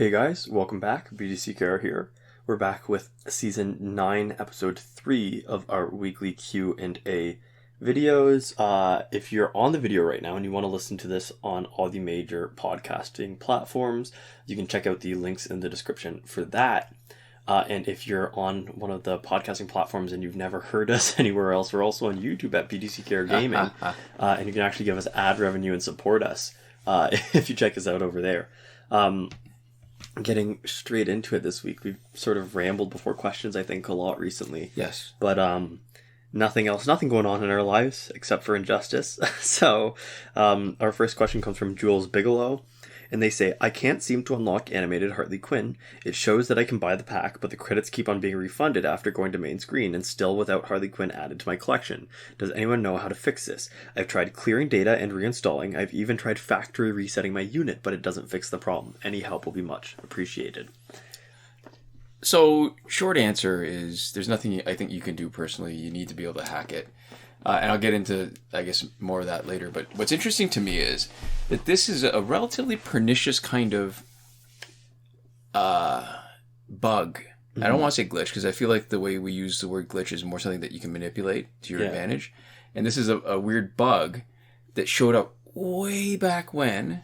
Hey guys, welcome back. BDCKR here. We're back with Season 9, Episode 3 of our weekly Q&A videos. If you're on the video right now and you want to listen to this on all the major podcasting platforms, you can check out the links in the description for that. And if you're on one of the podcasting platforms and you've never heard us anywhere else, we're also on YouTube at BDCKR Gaming. And you can actually give us ad revenue and support us if you check us out over there. Getting straight into it this week, we've sort of rambled before questions, I think, a lot recently. Yes. But nothing going on in our lives except for injustice. So our first question comes from Jules Bigelow. And they say, I can't seem to unlock animated Harley Quinn. It shows that I can buy the pack, but the credits keep on being refunded after going to main screen and still without Harley Quinn added to my collection. Does anyone know how to fix this? I've tried clearing data and reinstalling. I've even tried factory resetting my unit, but it doesn't fix the problem. Any help will be much appreciated. So, short answer is there's nothing I think you can do personally. You need to be able to hack it. And I'll get into, I guess, more of that later. But what's interesting to me is that this is a relatively pernicious kind of bug. Mm-hmm. I don't want to say glitch because I feel like the way we use the word glitch is more something that you can manipulate to your advantage. And this is a weird bug that showed up way back when.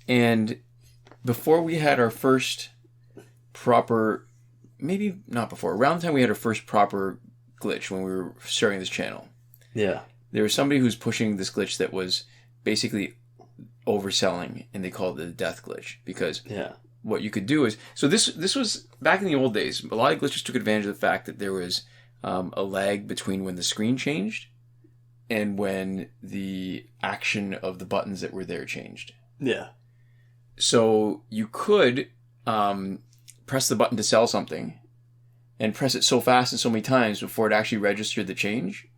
And before we had our first proper, maybe not before, around the time we had our first proper glitch when we were starting this channel. Yeah. There was somebody who's pushing this glitch that was basically overselling, and they called it the death glitch because what you could do is... So this was back in the old days. A lot of glitches took advantage of the fact that there was a lag between when the screen changed and when the action of the buttons that were there changed. Yeah. So you could press the button to sell something and press it so fast and so many times before it actually registered the change.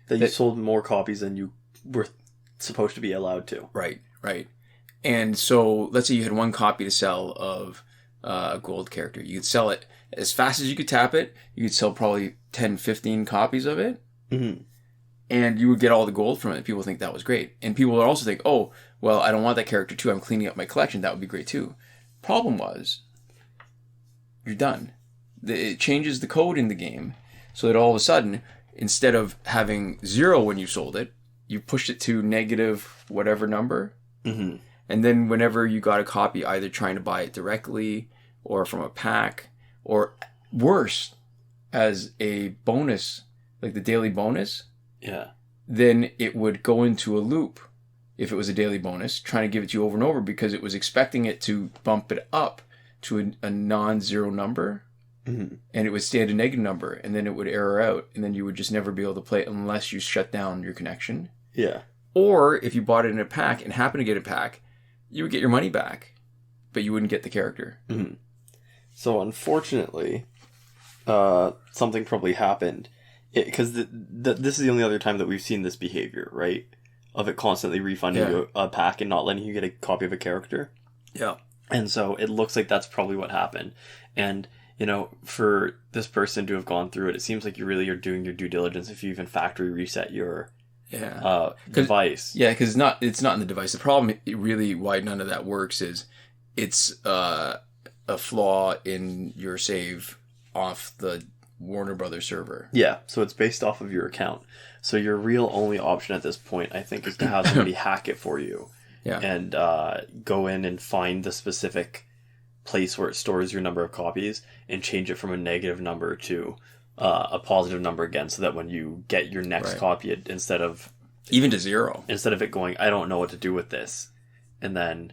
That you sold more copies than you were supposed to be allowed to. Right. And so let's say you had one copy to sell of a gold character. You could sell it as fast as you could tap it. You could sell probably 10, 15 copies of it. Mm-hmm. And you would get all the gold from it. People think that was great. And people would also think, oh, well, I don't want that character too. I'm cleaning up my collection. That would be great too. Problem was, you're done. It changes the code in the game so that all of a sudden, instead of having 0 when you sold it, you pushed it to negative whatever number. Mm-hmm. And then whenever you got a copy, either trying to buy it directly or from a pack, or worse, as a bonus, like the daily bonus, then it would go into a loop if it was a daily bonus, trying to give it to you over and over because it was expecting it to bump it up to a non-zero number. Mm-hmm. And it would stay at a negative number, and then it would error out, and then you would just never be able to play it unless you shut down your connection. Yeah. Or if you bought it in a pack and happened to get a pack, you would get your money back, but you wouldn't get the character. Mm-hmm. So unfortunately, something probably happened, because this is the only other time that we've seen this behavior, right? Of it constantly refunding you a pack and not letting you get a copy of a character. Yeah. And so it looks like that's probably what happened. And for this person to have gone through it, it seems like you really are doing your due diligence if you even factory reset your device. Yeah, because it's not in the device. The problem, really, why none of that works is it's a flaw in your save off the Warner Brothers server. Yeah, so it's based off of your account. So your real only option at this point, I think, is to have somebody hack it for you. Yeah. And go in and find the specific place where it stores your number of copies and change it from a negative number to a positive number again, so that when you get your next copy, instead of even to 0, instead of it going, I don't know what to do with this, and then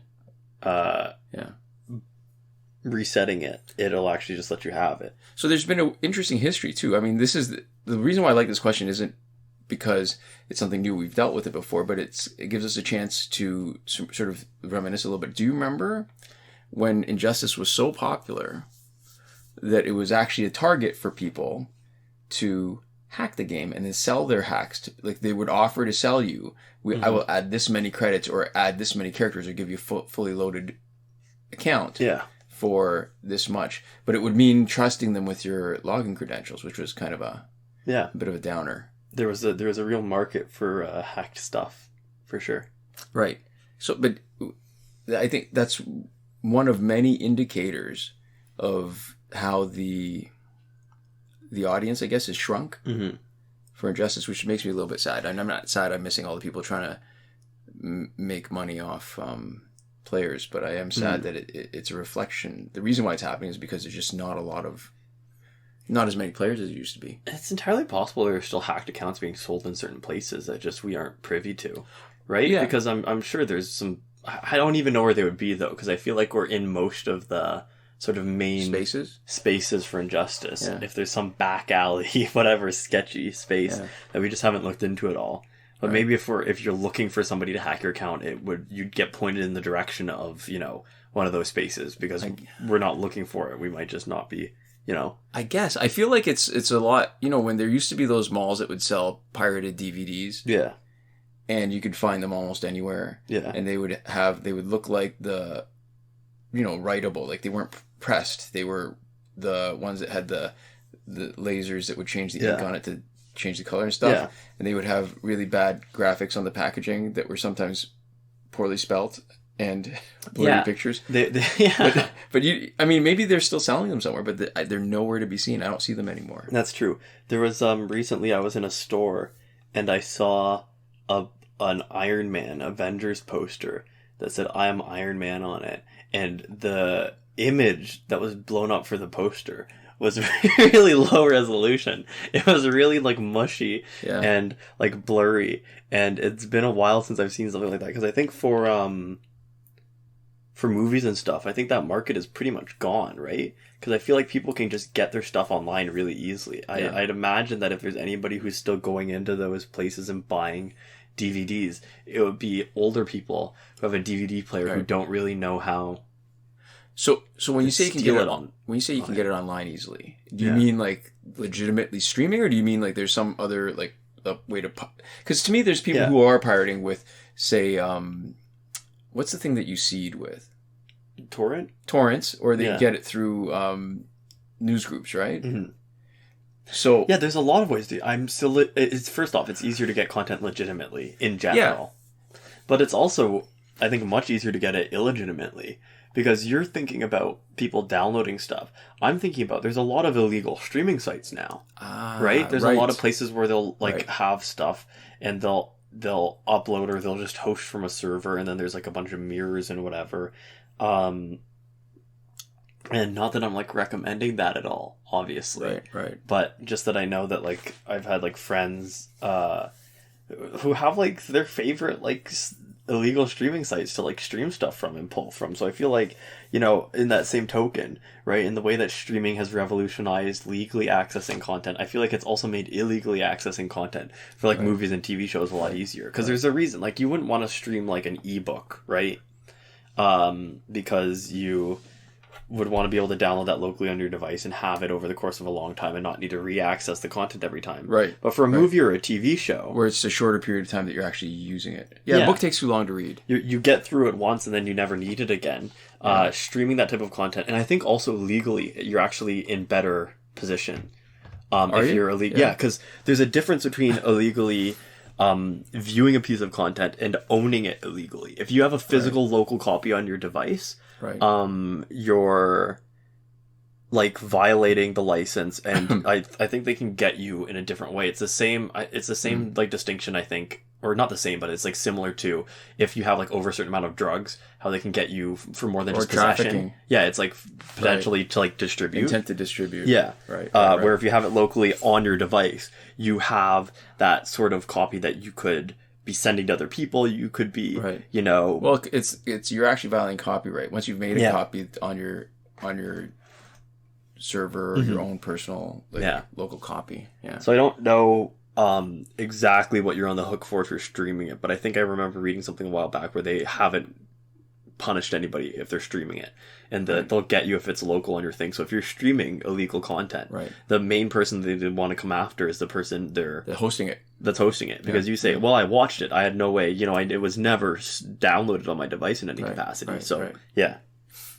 resetting it, it'll actually just let you have it. So there's been an interesting history too. I mean, this is the reason why I like this question isn't because it's something new, we've dealt with it before, but it gives us a chance to sort of reminisce a little bit. Do you remember when Injustice was so popular that it was actually a target for people to hack the game and then sell their hacks? Like they would offer to sell you, I will add this many credits or add this many characters or give you a fully loaded account for this much. But it would mean trusting them with your login credentials, which was kind of a bit of a downer. There was a real market for hacked stuff, for sure. Right. So, but I think that's one of many indicators of how the audience, I guess, is shrunk for injustice, which makes me a little bit sad. And I'm not sad I'm missing all the people trying to make money off players, but I am sad that it's a reflection. The reason why it's happening is because there's just not as many players as there used to be. It's entirely possible there are still hacked accounts being sold in certain places that just we aren't privy to, right? Yeah. Because I'm sure there's some... I don't even know where they would be, though, because I feel like we're in most of the sort of main... Spaces for injustice. Yeah. If there's some back alley, whatever, sketchy space that we just haven't looked into at all. But maybe if you're looking for somebody to hack your account, you'd get pointed in the direction of, one of those spaces, because we're not looking for it. We might just not be... I guess. I feel like it's a lot, when there used to be those malls that would sell pirated DVDs. Yeah. And you could find them almost anywhere. Yeah. And they would look like the, writable, like they weren't pressed. They were the ones that had the lasers that would change the ink on it to change the color and stuff. Yeah. And they would have really bad graphics on the packaging that were sometimes poorly spelt and blurry pictures. But maybe they're still selling them somewhere, but they're nowhere to be seen. I don't see them anymore. That's true. There was recently I was in a store and I saw an Iron Man Avengers poster that said "I am Iron Man" on it, and the image that was blown up for the poster was really low resolution. It was really like mushy and like blurry, and it's been a while since I've seen something like that, because I think for movies and stuff, I think that market is pretty much gone, right? Because I feel like people can just get their stuff online really easily. I'd imagine that if there's anybody who's still going into those places and buying DVDs, it would be older people who have a DVD player who don't really know how. So when you say you can get it online easily, do you mean like legitimately streaming, or do you mean like there's some other like a way to? Because to me, there's people who are pirating with, say, what's the thing that you seed with? Torrents, or they get it through news groups, right? Mm-hmm. So there's a lot of ways it's first off, it's easier to get content legitimately in general, but it's also, I think, much easier to get it illegitimately, because you're thinking about people downloading stuff. I'm thinking about, there's a lot of illegal streaming sites now, right? There's a lot of places where they'll have stuff and they'll upload, or they'll just host from a server, and then there's like a bunch of mirrors and whatever. And not that I'm like recommending that at all, obviously. Right. But just that I know that like I've had like friends who have like their favorite like illegal streaming sites to like stream stuff from and pull from. So I feel like, in that same token, right, in the way that streaming has revolutionized legally accessing content, I feel like it's also made illegally accessing content for like movies and TV shows a lot easier. Because there's a reason, like you wouldn't want to stream like an ebook, right? Because you would want to be able to download that locally on your device and have it over the course of a long time and not need to re-access the content every time. Right. But for a movie or a TV show, where it's a shorter period of time that you're actually using it. A book takes too long to read. You get through it once and then you never need it again. Streaming that type of content, and I think also legally, you're actually in better position. You're illegal. Yeah, because there's a difference between illegally viewing a piece of content and owning it illegally. If you have a physical local copy on your device, you're like violating the license, and I think they can get you in a different way. It's the same like distinction, I think, or not the same, but it's like similar to if you have like over a certain amount of drugs, how they can get you for more than just trafficking. Possession. Yeah, it's like potentially to like distribute. Intent to distribute. Yeah. Right. Where if you have it locally on your device, you have that sort of copy that you could be sending to other people. You could be, Well, it's you're actually violating copyright once you've made a copy on your server or your own personal local copy. Yeah. So I don't know exactly what you're on the hook for streaming it, but I think I remember reading something a while back where they haven't punished anybody if they're streaming it, and they'll get you if it's local on your thing. So if you're streaming illegal content, the main person they did want to come after is the person they're hosting it. That's hosting it, because you say, well, I watched it. I had no way, it was never downloaded on my device in any capacity.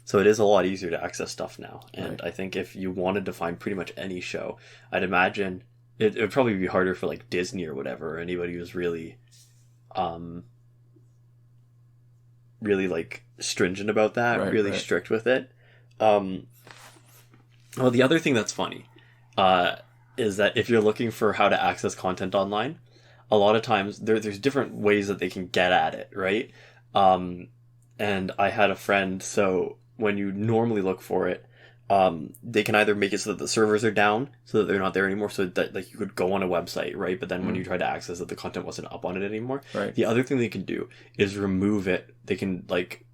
So it is a lot easier to access stuff now. And I think if you wanted to find pretty much any show, I'd imagine it would probably be harder for like Disney or whatever, or anybody who's really really like stringent about that, really strict with it. Well, the other thing that's funny is that if you're looking for how to access content online, a lot of times there's different ways that they can get at it, right? And I had a friend, so when you normally look for it, they can either make it so that the servers are down, so that they're not there anymore, so that like you could go on a website, right? But then when you try to access it, the content wasn't up on it anymore. Right. The other thing they can do is remove it. They can like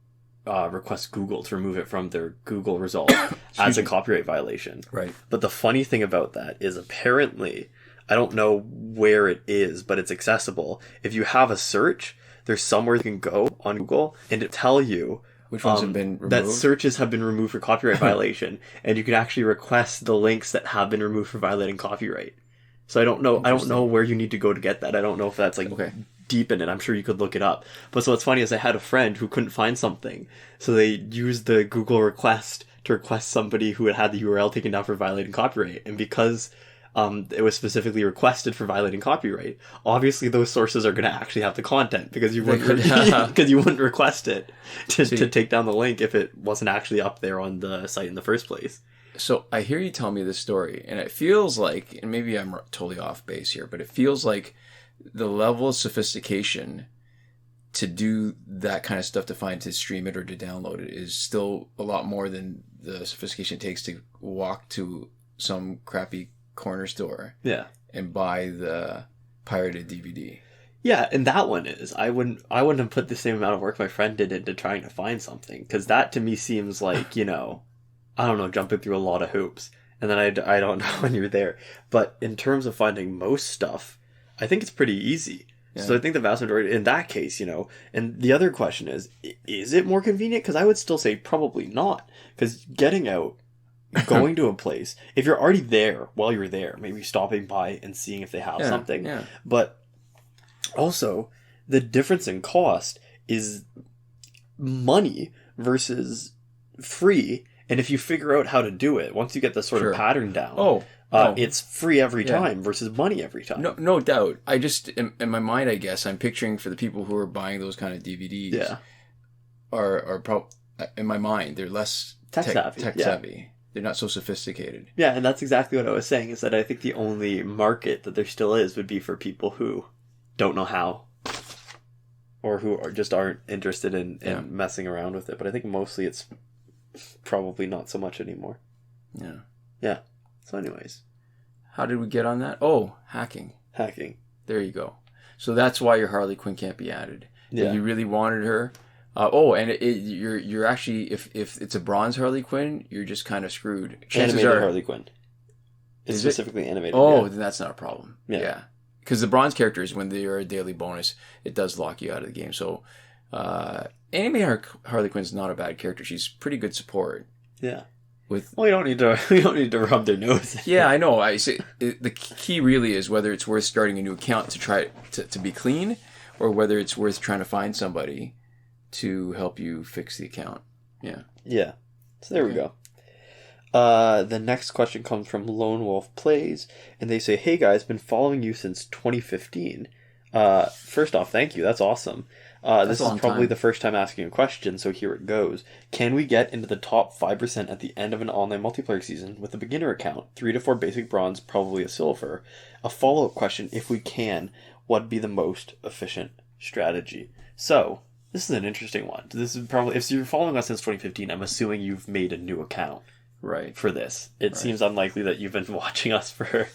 request Google to remove it from their Google result as a copyright violation. Right. But the funny thing about that is apparently, I don't know where it is, but it's accessible. If you have a search, there's somewhere you can go on Google and it tell you which ones have been removed? That searches have been removed for copyright violation, and you can actually request the links that have been removed for violating copyright. So I don't know where you need to go to get that. I don't know if that's like deep in it. I'm sure you could look it up. But so what's funny is I had a friend who couldn't find something, so they used the Google request to request somebody who had the URL taken down for violating copyright, and because it was specifically requested for violating copyright, obviously those sources are going to actually have the content, because you wouldn't request it to take down the link if it wasn't actually up there on the site in the first place. So I hear you tell me this story, and it feels like, and maybe I'm totally off base here, but it feels like the level of sophistication to do that kind of stuff, to find, to stream it or to download it, is still a lot more than the sophistication it takes to walk to some crappy corner store and buy the pirated DVD. Yeah, and that one is, I wouldn't have put the same amount of work my friend did into trying to find something, because that to me seems like, I don't know, jumping through a lot of hoops, and then I don't know when you're there. But in terms of finding most stuff, I think it's pretty easy. Yeah. So I think the vast majority, in that case, and the other question is it more convenient? Because I would still say probably not, because getting out, going to a place, if you're already there while you're there, maybe stopping by and seeing if they have something. Yeah. But also, the difference in cost is money versus free. And if you figure out how to do it, once you get the sort of pattern down, it's free every time versus money every time. No doubt. I just, in my mind, I guess, I'm picturing for the people who are buying those kind of DVDs, are in my mind, they're less tech savvy. They're not so sophisticated. Yeah, and that's exactly what I was saying, is that I think the only market that there still is would be for people who don't know how, or who just aren't interested in messing around with it. But I think mostly it's probably not so much anymore. Yeah. Yeah. So anyways. How did we get on that? Oh, hacking. There you go. So that's why your Harley Quinn can't be added. Yeah. If you really wanted her... you're actually, if it's a bronze Harley Quinn, you're just kind of screwed. Animated Harley Quinn. It's specifically animated. Oh, then that's not a problem. Yeah. Because the bronze characters, when they are a daily bonus, it does lock you out of the game. So, animated Harley Quinn's not a bad character. She's pretty good support. Yeah. We don't need to rub their nose. Yeah, I know. I say the key really is whether it's worth starting a new account to try to be clean, or whether it's worth trying to find somebody to help you fix the account. Yeah. So there we go. The next question comes from Lone Wolf Plays, and they say, "Hey guys, been following you since 2015. First off, thank you. That's awesome. This is probably the first time asking a question, so here it goes. Can we get into the top 5% at the end of an online multiplayer season with a beginner account? 3 to 4 basic bronze, probably a silver. A follow-up question, if we can, what'd be the most efficient strategy?" So, this is an interesting one. This is probably, if you're following us since 2015, I'm assuming you've made a new account for this. It seems unlikely that you've been watching us for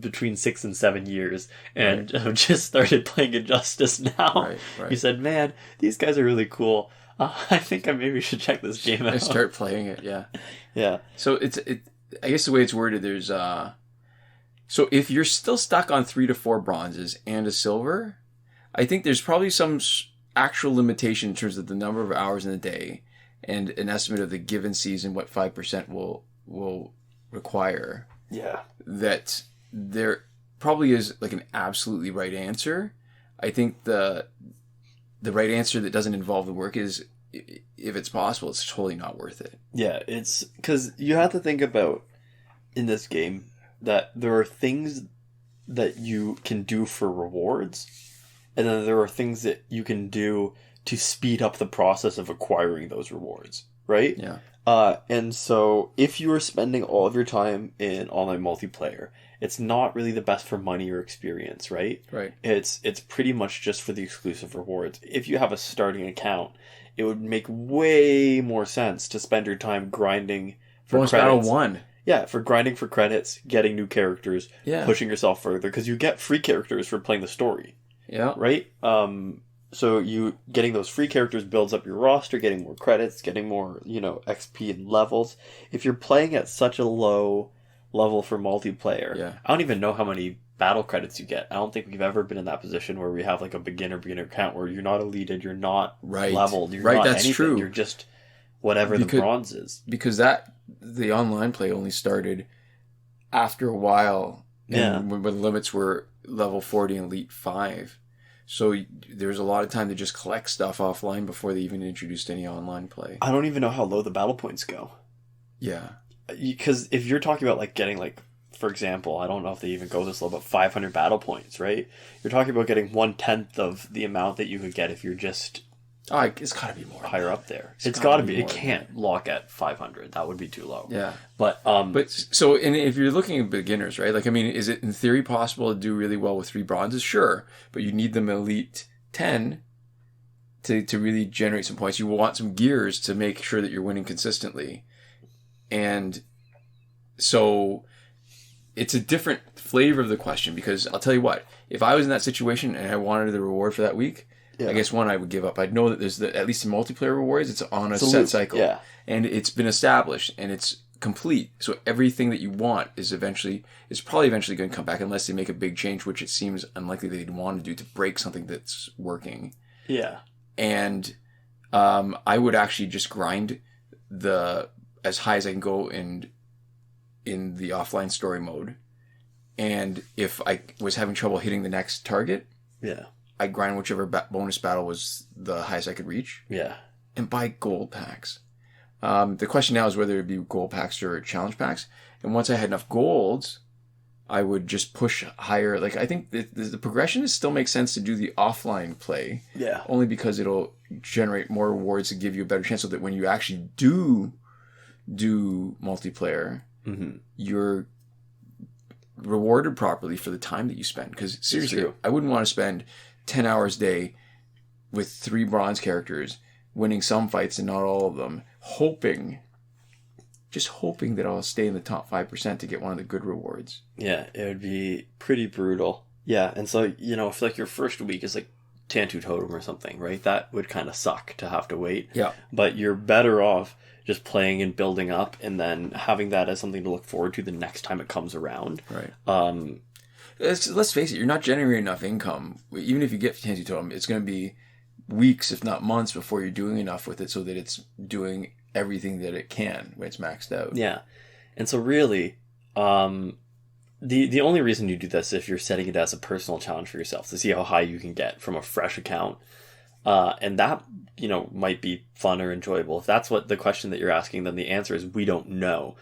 between 6 and 7 years and have just started playing Injustice now. You said, "Man, these guys are really cool. I think I maybe should check this game out." I start playing it, yeah. So I guess the way it's worded, there's so if you're still stuck on 3 to 4 bronzes and a silver, I think there's probably some actual limitation in terms of the number of hours in the day and an estimate of the given season, what 5% will require. Yeah. That there probably is like an absolutely right answer. I think the right answer that doesn't involve the work is, if it's possible, it's totally not worth it. Yeah, it's because you have to think about in this game that there are things that you can do for rewards. And then there are things that you can do to speed up the process of acquiring those rewards, right? Yeah. And so if you are spending all of your time in online multiplayer, it's not really the best for money or experience, right? Right. It's pretty much just for the exclusive rewards. If you have a starting account, it would make way more sense to spend your time grinding for Bonus credits. Battle 1. Yeah, for grinding for credits, getting new characters, pushing yourself further, because you get free characters for playing the story. Yeah. Right? So you getting those free characters builds up your roster, getting more credits, getting more, XP and levels. If you're playing at such a low level for multiplayer, I don't even know how many battle credits you get. I don't think we've ever been in that position where we have like a beginner account where you're not elite, you're not leveled, you're not that's anything. true. You're just whatever the bronze is. Because the online play only started after a while, and when the limits were level 40 and elite 5. So there's a lot of time to just collect stuff offline before they even introduced any online play. I don't even know how low the battle points go. Yeah. Because if you're talking about like getting like, for example, I don't know if they even go this low, but 500 battle points, right? You're talking about getting 1/10 of the amount that you could get if you're just... Oh, it's got to be more higher up there. It's got to be. It can't lock at 500. That would be too low. Yeah. But so if you're looking at beginners, right? Like, I mean, is it in theory possible to do really well with 3 bronzes? Sure. But you need them elite 10 to really generate some points. You want some gears to make sure that you're winning consistently. And so it's a different flavor of the question, because I'll tell you what, if I was in that situation and I wanted the reward for that week, I guess I would give up. I'd know that there's at least in multiplayer rewards, it's on a set cycle. Yeah. And it's been established and it's complete. So everything that you want is probably eventually going to come back, unless they make a big change, which it seems unlikely they'd want to do to break something that's working. Yeah. And I would actually just grind as high as I can go in the offline story mode. And if I was having trouble hitting the next target, I'd grind whichever bonus battle was the highest I could reach. Yeah. And buy gold packs. The question now is whether it'd be gold packs or challenge packs. And once I had enough golds, I would just push higher. Like, I think the progression still makes sense to do the offline play. Yeah. Only because it'll generate more rewards to give you a better chance, so that when you actually do multiplayer, you're rewarded properly for the time that you spend. Because seriously, I wouldn't want to spend 10 hours a day with 3 bronze characters, winning some fights and not all of them, hoping that I'll stay in the top 5% to get one of the good rewards. Yeah, it would be pretty brutal. Yeah, and so, if like your first week is like Tantu Totem or something, right? That would kind of suck to have to wait. Yeah. But you're better off just playing and building up, and then having that as something to look forward to the next time it comes around. Right. Let's face it, you're not generating enough income. Even if you get Tantu Totem, it's going to be weeks, if not months, before you're doing enough with it so that it's doing everything that it can when it's maxed out. Yeah. And so really, the only reason you do this is if you're setting it as a personal challenge for yourself to see how high you can get from a fresh account. And that, might be fun or enjoyable. If that's what the question that you're asking, then the answer is we don't know.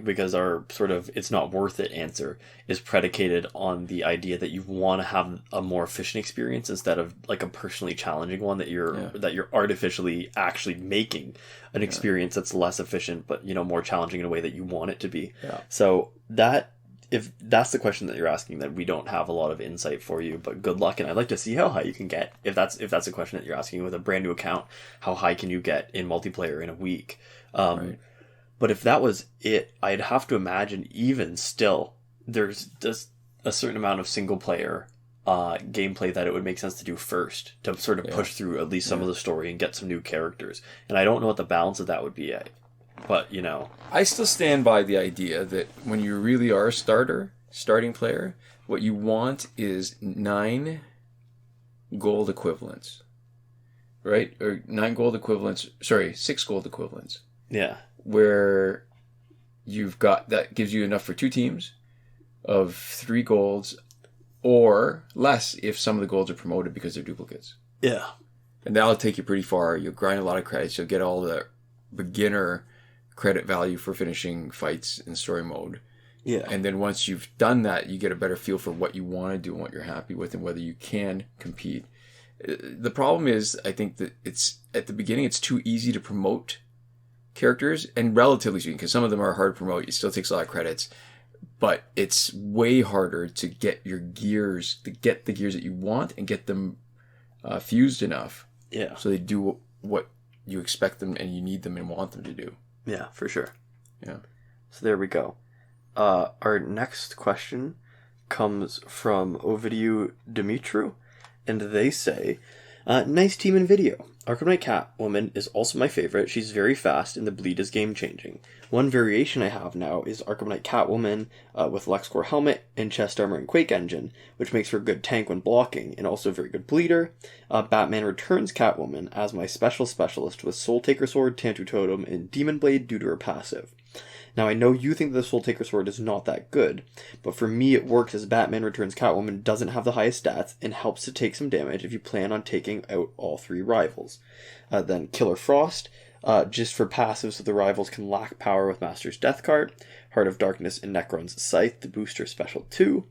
Because our sort of it's not worth it answer is predicated on the idea that you want to have a more efficient experience instead of like a personally challenging one that you're artificially actually making an experience that's less efficient but more challenging in a way that you want it to be. Yeah. So if that's the question that you're asking, then we don't have a lot of insight for you, but good luck. And I'd like to see how high you can get. If that's the question that you're asking with a brand new account, how high can you get in multiplayer in a week? Right. But if that was it, I'd have to imagine even still, there's just a certain amount of single player gameplay that it would make sense to do first to sort of push through at least some of the story and get some new characters. And I don't know what the balance of that would be. But, I still stand by the idea that when you really are a starting player, what you want is 9 gold equivalents. Right? Or 6 gold equivalents. Yeah. Where you've got, that gives you enough for 2 teams of 3 golds or less if some of the golds are promoted because they're duplicates. Yeah. And that'll take you pretty far. You'll grind a lot of credits. You'll get all the beginner credit value for finishing fights in story mode. Yeah. And then once you've done that, you get a better feel for what you want to do and what you're happy with and whether you can compete. The problem is, I think that it's at the beginning, it's too easy to promote characters, and relatively speaking, because some of them are hard to promote, it still takes a lot of credits, but it's way harder to get your gears, to get the gears that you want and get them fused enough. Yeah. So they do what you expect them and you need them and want them to do. Yeah, for sure. Yeah. So there we go. Our next question comes from Ovidiu Dumitru, and they say, nice team and video. Arkham Knight Catwoman is also my favorite. She's very fast, and the bleed is game-changing. One variation I have now is Arkham Knight Catwoman with LexCorp helmet and chest armor and Quake engine, which makes her a good tank when blocking, and also a very good bleeder. Batman Returns Catwoman as my specialist with Soul Taker Sword, Tantu Totem, and Demon Blade due to her passive. Now, I know you think the Soul Taker Sword is not that good, but for me it works as Batman Returns Catwoman doesn't have the highest stats and helps to take some damage if you plan on taking out all three rivals. Then Killer Frost, just for passive so the rivals can lack power with Master's Death card, Heart of Darkness and Necron's Scythe to boost her special 2.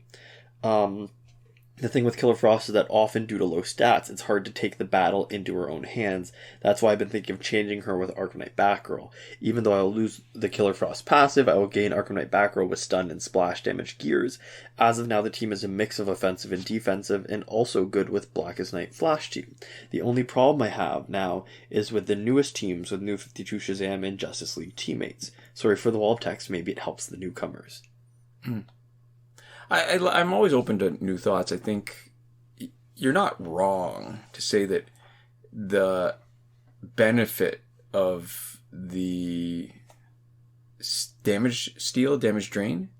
The thing with Killer Frost is that often due to low stats, it's hard to take the battle into her own hands. That's why I've been thinking of changing her with Arkham Knight Batgirl. Even though I'll lose the Killer Frost passive, I will gain Arkham Knight Batgirl with stun and splash damage gears. As of now, the team is a mix of offensive and defensive, and also good with Blackest Night Flash team. The only problem I have now is with the newest teams with New 52 Shazam and Justice League teammates. Sorry for the wall of text, maybe it helps the newcomers. I'm always open to new thoughts. I think you're not wrong to say that the benefit of the damage drain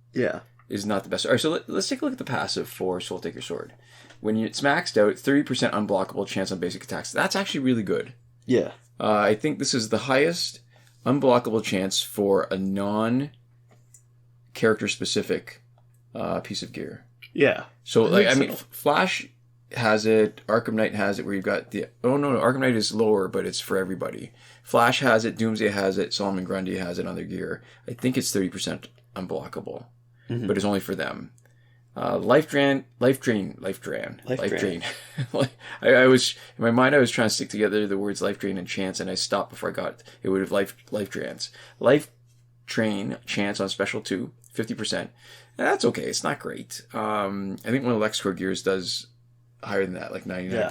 is not the best. All right, so let's take a look at the passive for Soul Taker Sword. When it's maxed out, 30% unblockable chance on basic attacks. That's actually really good. Yeah. I think this is the highest unblockable chance for a non-character specific piece of gear. Yeah. So, Flash has it, Arkham Knight has it, where you've got the... Oh, no, Arkham Knight is lower, but it's for everybody. Flash has it, Doomsday has it, Solomon Grundy has it on their gear. I think it's 30% unblockable, but it's only for them. Life drain. I was... In my mind, I was trying to stick together the words life drain and chance, and I stopped before I got it. Would have life drains. Life drain chance on special 2, 50%. That's okay. It's not great. I think one of LexCorp gears does higher than that, like 99%. Yeah.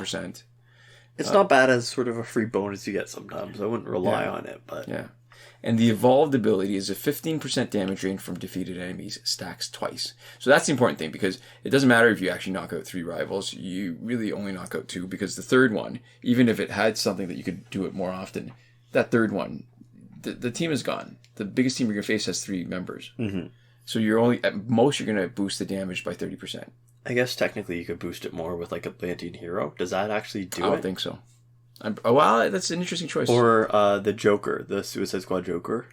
It's not bad as sort of a free bonus you get sometimes. I wouldn't rely on it, but... Yeah. And the evolved ability is a 15% damage drain from defeated enemies, stacks twice. So that's the important thing, because it doesn't matter if you actually knock out 3 rivals. You really only knock out 2, because the third one, even if it had something that you could do it more often, that third one, the team is gone. The biggest team you're going to face has 3 members. Mm-hmm. So you're only, at most, you're going to boost the damage by 30%. I guess technically you could boost it more with like Atlantean Hero. Does that actually do it? I don't think so. Well, that's an interesting choice. Or the Joker, the Suicide Squad Joker.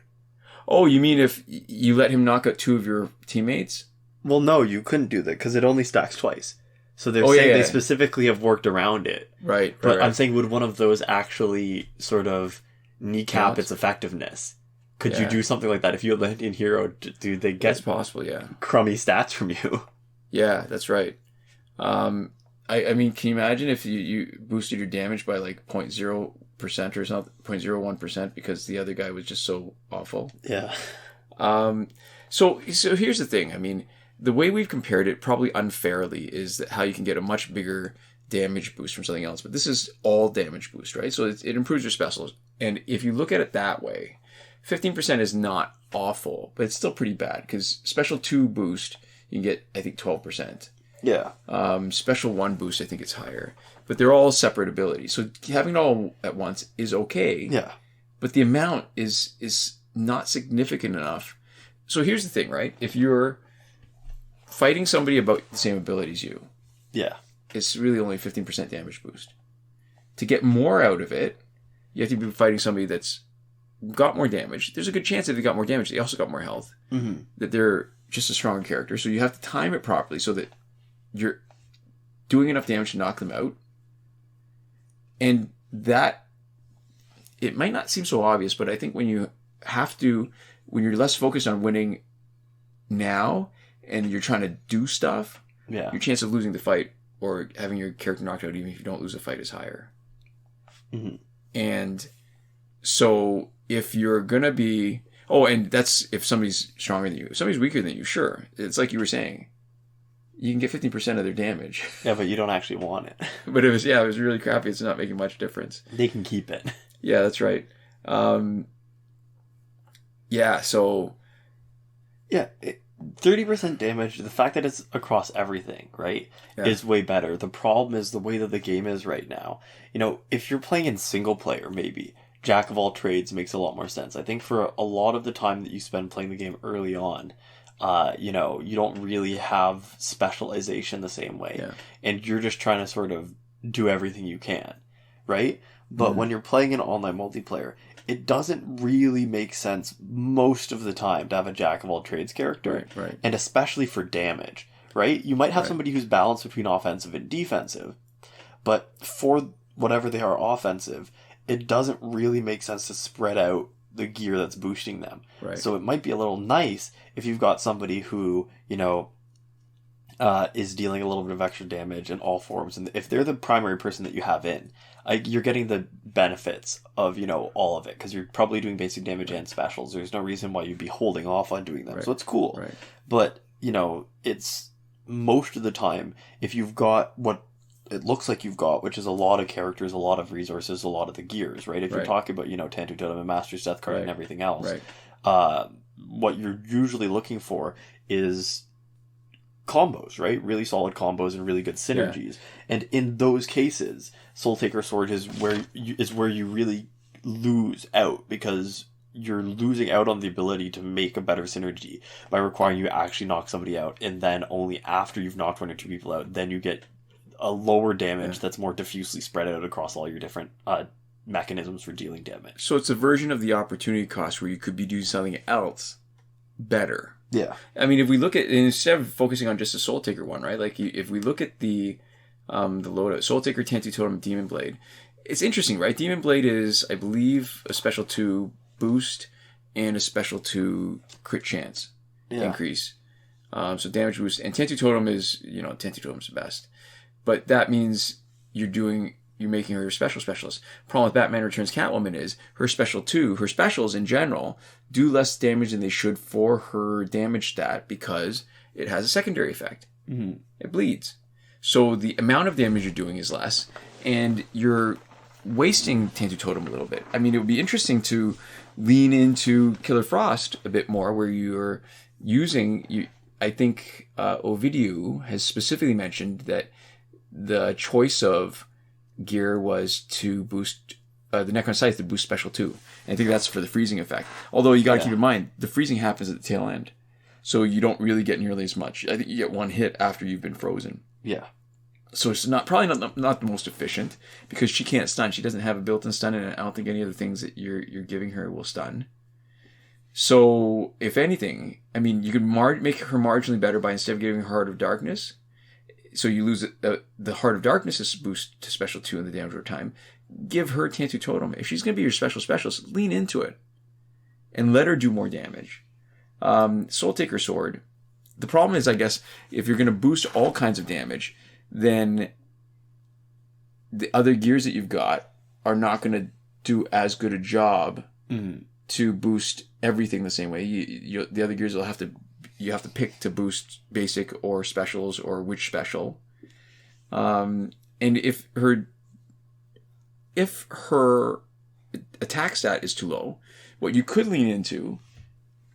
Oh, you mean if you let him knock out 2 of your teammates? Well, no, you couldn't do that because it only stacks twice. So they're saying they specifically have worked around it. Right. But I'm saying, would one of those actually sort of kneecap its effectiveness? Could you do something like that if you Atlantean Hero? Do they get that's possible, yeah. crummy stats from you? Yeah, that's right. I mean, can you imagine if you boosted your damage by like 0.0% or something, 0.01% because the other guy was just so awful? Yeah. So here's the thing. I mean, the way we've compared it, probably unfairly, is that how you can get a much bigger damage boost from something else. But this is all damage boost, right? So it improves your specials. And if you look at it that way, 15% is not awful, but it's still pretty bad because special 2 boost, you can get, I think, 12%. Yeah. Special 1 boost, I think it's higher. But they're all separate abilities. So having it all at once is okay. Yeah. But the amount is not significant enough. So here's the thing, right? If you're fighting somebody about the same ability as you, it's really only 15% damage boost. To get more out of it, you have to be fighting somebody that's got more damage. There's a good chance that they got more damage. They also got more health. Mm-hmm. That they're just a stronger character. So you have to time it properly so that you're doing enough damage to knock them out. And that, it might not seem so obvious, but I think when you're less focused on winning now and you're trying to do stuff, your chance of losing the fight or having your character knocked out even if you don't lose a fight is higher. Mm-hmm. And so if you're going to be... Oh, and that's if somebody's stronger than you. If somebody's weaker than you, sure. It's like you were saying. You can get 50% of their damage. Yeah, but you don't actually want it. But it was really crappy. It's not making much difference. They can keep it. Yeah, that's right. So... Yeah, 30% damage, the fact that it's across everything, right, is way better. The problem is the way that the game is right now. You know, if you're playing in single player, maybe, Jack of all trades makes a lot more sense. I think for a lot of the time that you spend playing the game early on, you know, you don't really have specialization the same way. Yeah. And you're just trying to sort of do everything you can, right? But when you're playing an online multiplayer, it doesn't really make sense most of the time to have a jack of all trades character. Right. And especially for damage, right? You might have somebody who's balanced between offensive and defensive, but for whatever they are offensive, it doesn't really make sense to spread out the gear that's boosting them. Right. So it might be a little nice if you've got somebody who, you know, is dealing a little bit of extra damage in all forms. And if they're the primary person that you have in, you're getting the benefits of, you know, all of it, because you're probably doing basic damage and specials. There's no reason why you'd be holding off on doing them. So it's cool. Right. But, you know, it's most of the time, if you've got what it looks like you've got, which is a lot of characters, a lot of resources, a lot of the gears, right? If you're talking about, you know, Tantu Totem and Master's Death Card and everything else, what you're usually looking for is combos, right? Really solid combos and really good synergies. And in those cases, Soul Taker Sword is where you really lose out, because you're losing out on the ability to make a better synergy by requiring you actually knock somebody out, and then only after you've knocked one or two people out, then you get a lower damage that's more diffusely spread out across all your different mechanisms for dealing damage. So it's a version of the opportunity cost where you could be doing something else better. Yeah. I mean, if we look at, instead of focusing on just the Soul Taker one, right? Like, if we look at the loadout, Soul Taker, Tantu Totem, Demon Blade, it's interesting, right? Demon Blade is, I believe, a special 2 boost and a special 2 crit chance increase. So damage boost. And Tantu Totem is, you know, Tantu Totem's the best. But that means you're making her a specialist. Problem with Batman Returns Catwoman is her specials in general do less damage than they should for her damage stat, because it has a secondary effect. Mm-hmm. It bleeds. So the amount of damage you're doing is less, and you're wasting Tantu Totem a little bit. I mean, it would be interesting to lean into Killer Frost a bit more, where you're using... I think Ovidiu has specifically mentioned that the choice of gear was to boost the Necron Scythe to boost special 2. And I think that's for the freezing effect. Although you got to keep in mind, the freezing happens at the tail end. So you don't really get nearly as much. I think you get one hit after you've been frozen. Yeah. So it's probably not the most efficient, because she can't stun. She doesn't have a built-in stun, and I don't think any of the things that you're giving her will stun. So, if anything, I mean, you could make her marginally better by, instead of giving her Heart of Darkness, so you lose the Heart of Darkness is boost to special 2 in the damage over time, give her Tantu Totem. If she's going to be your specialist, lean into it and let her do more damage. Soul Taker Sword. The problem is, I guess, if you're going to boost all kinds of damage, then the other gears that you've got are not going to do as good a job to boost everything the same way. The other gears you have to pick to boost basic or specials, or which special. And if her attack stat is too low, what you could lean into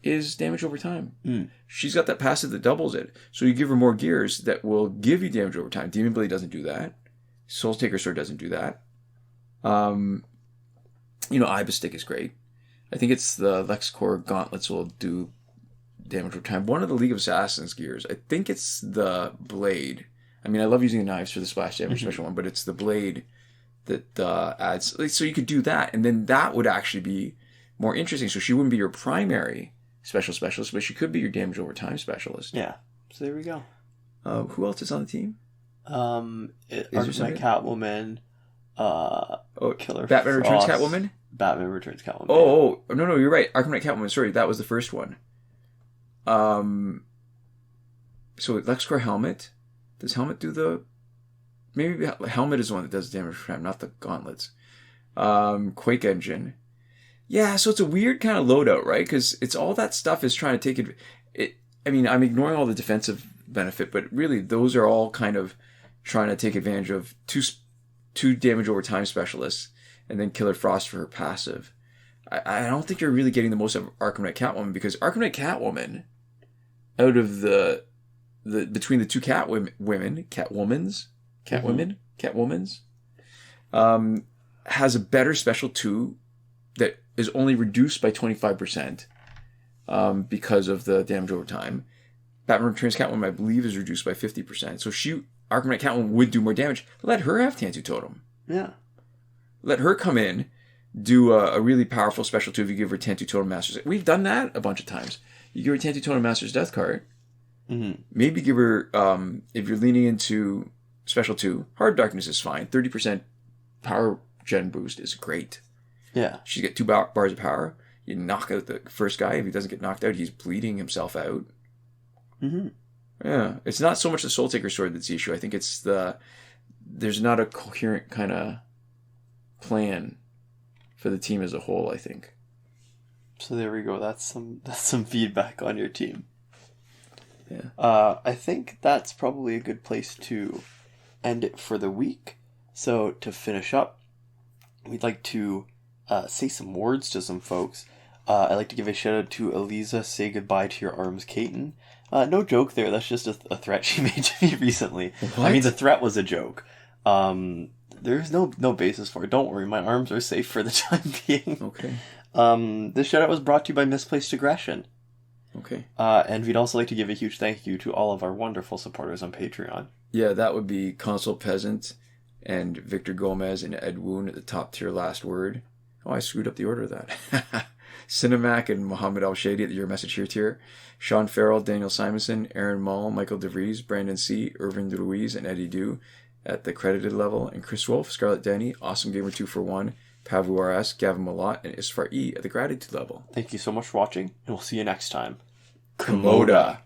is damage over time. She's got that passive that doubles it. So you give her more gears that will give you damage over time. Demon Blade doesn't do that. Soul Taker Sword doesn't do that. Ibis Stick is great. I think it's the LexCorp Gauntlets will do damage over time. One of the League of Assassins gears, I think it's the Blade. I mean, I love using the knives for the splash damage special one, but it's the Blade that adds... So you could do that, and then that would actually be more interesting. So she wouldn't be your primary specialist, but she could be your damage over time specialist. Yeah. So there we go. Who else is on the team? Archmite Catwoman. Killer Batman Frost. Returns Catwoman? Batman Returns Catwoman. Oh, no, you're right. Archmite Catwoman. Sorry, that was the first one. So LexCorp Helmet. Does Helmet do the maybe helmet is the one that does damage per time, not the gauntlets. Quake engine. Yeah, so it's a weird kind of loadout, right? Because it's all that stuff is trying to take it. I mean, I'm ignoring all the defensive benefit, but really those are all kind of trying to take advantage of two damage over time specialists, and then Killer Frost for her passive. I don't think you're really getting the most of Arkham Knight Catwoman, because Arkham Knight Catwoman, out of the between the two Catwomen's, has a better special 2 that is only reduced by 25% because of the damage over time. Batman Returns Catwoman, I believe, is reduced by 50%. So Arkham Knight Catwoman would do more damage. Let her have Tantu Totem. Yeah. Let her come in, do a really powerful special 2 if you give her Tantu Totem Master's. We've done that a bunch of times. You give her Tantu Totem Master's Death card. Mm-hmm. Maybe give her, if you're leaning into special 2, Hard Darkness is fine. 30% power gen boost is great. Yeah. She's got 2 bars of power. You knock out the first guy. If he doesn't get knocked out, he's bleeding himself out. Mm-hmm. Yeah. It's not so much the Soul Taker sword that's the issue. I think it's there's not a coherent kind of plan for the team as a whole, I think. So there we go. That's some feedback on your team. Yeah. I think that's probably a good place to end it for the week. So to finish up, we'd like to say some words to some folks. I'd like to give a shout out to Eliza. Say goodbye to your arms, Caton. No joke there. That's just a threat she made to me recently. What? I mean, the threat was a joke. There's no basis for it. Don't worry. My arms are safe for the time being. Okay. This shout out was brought to you by Misplaced Aggression. Okay. And we'd also like to give a huge thank you to all of our wonderful supporters on Patreon. Yeah, that would be Console Peasant and Victor Gomez and Edwoon at the top tier last word. Oh, I screwed up the order of that. Sinemac and Mohammed Albshaiti at the Your Message Here tier. Shawn, Farrell, Daniel Simonson, Aaron Maule, Michael DeVries, Brandon C., Irvin Ruiz, and Eddydoo at the credited level. And Chris Wolf, Scarlett Denny, Awesome Gamer 241, Pavu RS, Gavin Malott, and Isfar E. at the gratitude level. Thank you so much for watching, and we'll see you next time. Komoda.